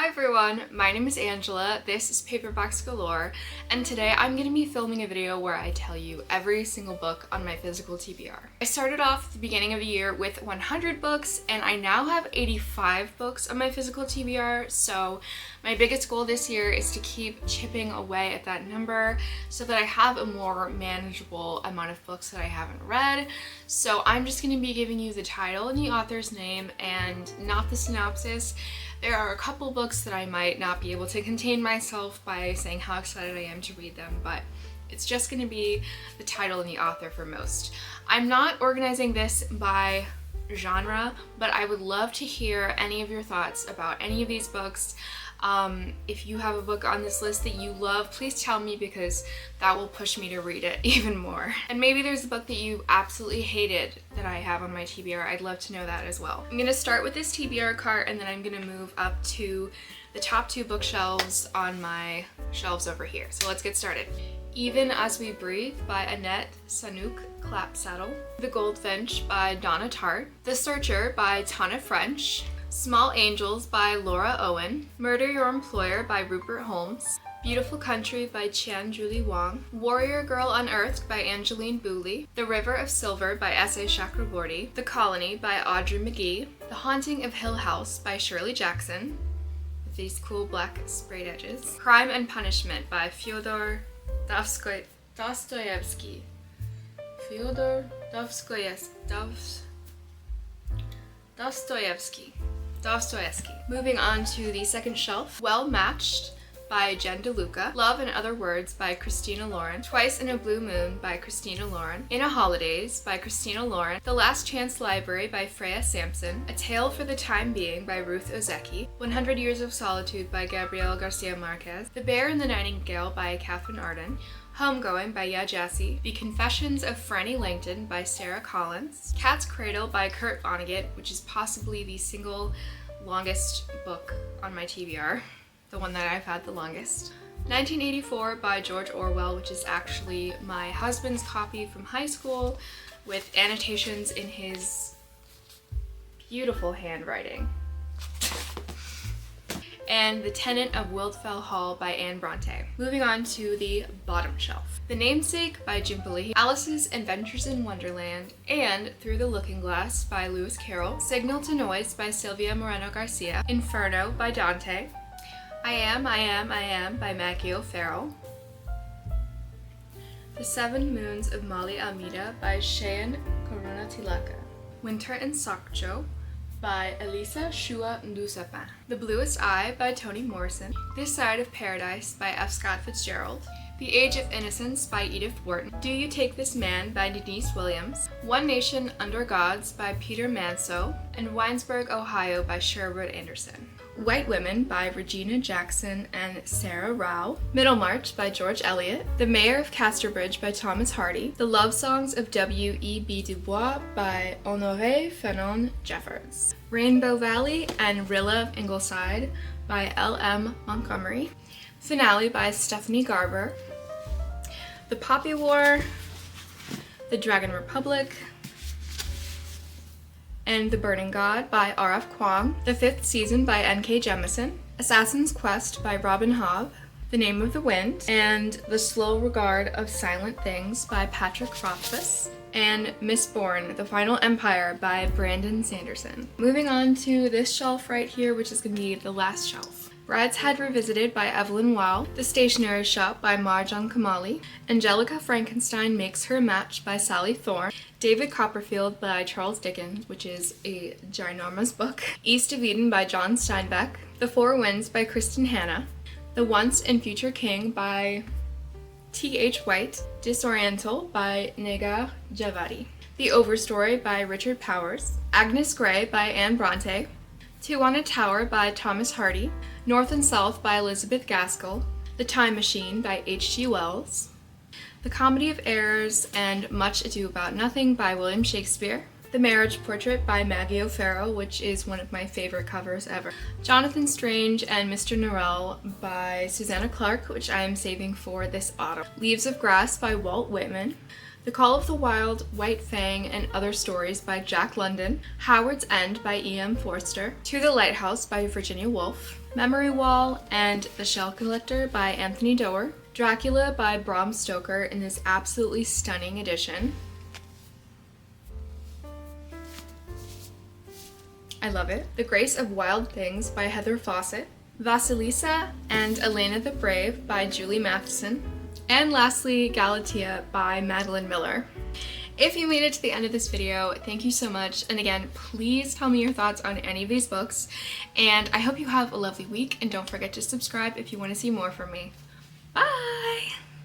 Hi everyone, my name is Angela, this is Paperbacks Galore, and today I'm going to be filming a video where I tell you every single book on my physical TBR. I started off at the beginning of the year with 100 books, and I now have 85 books on my physical TBR, so my biggest goal this year is to keep chipping away at that number so that I have a more manageable amount of books that I haven't read. So I'm just going to be giving you the title and the author's name and not the synopsis. There are a couple books that I might not be able to contain myself by saying how excited I am to read them, but it's just going to be the title and the author for most. I'm not organizing this by genre, but I would love to hear any of your thoughts about any of these books. If you have a book on this list that you love, please tell me because that will push me to read it even more. And maybe there's a book that you absolutely hated that I have on my TBR. I'd love to know that as well. I'm gonna start with this TBR cart and then I'm gonna move up to the top two bookshelves on my shelves over here. So let's get started. Even As We Breathe by Annette Saunooke Clapsaddle. The Goldfinch by Donna Tartt. The Searcher by Tana French. Small Angels by Laura Owen. Murder Your Employer by Rupert Holmes. Beautiful Country by Qian Julie Wang. Warrior Girl Unearthed by Angeline Boulley. The River of Silver by S.A. Chakraborty. The Colony by Audrey McGee. The Haunting of Hill House by Shirley Jackson, with these cool black sprayed edges. Crime and Punishment by Fyodor Dostoevsky. Fyodor Dostoevsky. Moving on to the second shelf. Well Matched by Jen DeLuca. Love and Other Words by Christina Lauren. Twice in a Blue Moon by Christina Lauren. In a Holidays by Christina Lauren. The Last Chance Library by Freya Sampson. A Tale for the Time Being by Ruth Ozeki. 100 Years of Solitude by Gabriel Garcia Marquez. The Bear and the Nightingale by Catherine Arden. Homegoing by Ya Jassy. The Confessions of Franny Langton by Sarah Collins. Cat's Cradle by Kurt Vonnegut, which is possibly the single longest book on my TBR, the one that I've had the longest. 1984 by George Orwell, which is actually my husband's copy from high school with annotations in his beautiful handwriting. And The Tenant of Wildfell Hall by Anne Bronte. Moving on to the bottom shelf. The Namesake by Jim Palihi, Alice's Adventures in Wonderland, and Through the Looking Glass by Lewis Carroll, Signal to Noise by Silvia Moreno Garcia, Inferno by Dante, I Am by Maggie O'Farrell, The Seven Moons of Mali Almeida by Cheyenne Corona-Tilaka, Winter in Sokcho by Elisa Shua Ndusapin, The Bluest Eye by Toni Morrison, This Side of Paradise by F. Scott Fitzgerald, The Age of Innocence by Edith Wharton, Do You Take This Man by Denise Williams, One Nation Under Gods by Peter Manso, and Winesburg, Ohio by Sherwood Anderson. White Women by Regina Jackson and Sarah Rao, Middlemarch by George Eliot, The Mayor of Casterbridge by Thomas Hardy, The Love Songs of W.E.B. Du Bois by Honoré Fanon Jeffords, Rainbow Valley and Rilla of Ingleside by L.M. Montgomery, Finale by Stephanie Garber, The Poppy War, The Dragon Republic, and The Burning God by R.F. Kuang, The Fifth Season by N.K. Jemisin, Assassin's Quest by Robin Hobb, The Name of the Wind, and The Slow Regard of Silent Things by Patrick Rothfuss, and Mistborn, The Final Empire by Brandon Sanderson. Moving on to this shelf right here, which is going to be the last shelf. Brideshead Revisited by Evelyn Waugh, The Stationery Shop by Marjan Kamali, Angelica Frankenstein Makes Her Match by Sally Thorne, David Copperfield by Charles Dickens, which is a ginormous book, East of Eden by John Steinbeck, The Four Winds by Kristen Hanna, The Once and Future King by T.H. White, Disoriental by Negar Javadi, The Overstory by Richard Powers, Agnes Grey by Anne Bronte, Two on a Tower by Thomas Hardy, North and South by Elizabeth Gaskell, The Time Machine by H.G. Wells, The Comedy of Errors and Much Ado About Nothing by William Shakespeare, The Marriage Portrait by Maggie O'Farrell, which is one of my favorite covers ever, Jonathan Strange and Mr. Norrell by Susanna Clarke, which I am saving for this autumn, Leaves of Grass by Walt Whitman, The Call of the Wild, White Fang, and Other Stories by Jack London, Howard's End by E.M. Forster, To the Lighthouse by Virginia Woolf, Memory Wall and The Shell Collector by Anthony Doerr, Dracula by Bram Stoker in this absolutely stunning edition. I love it. The Grace of Wild Things by Heather Fawcett, Vasilisa and Elena the Brave by Julie Matheson, and lastly, Galatea by Madeline Miller. If you made it to the end of this video, thank you so much. And again, please tell me your thoughts on any of these books. And I hope you have a lovely week, and don't forget to subscribe if you want to see more from me.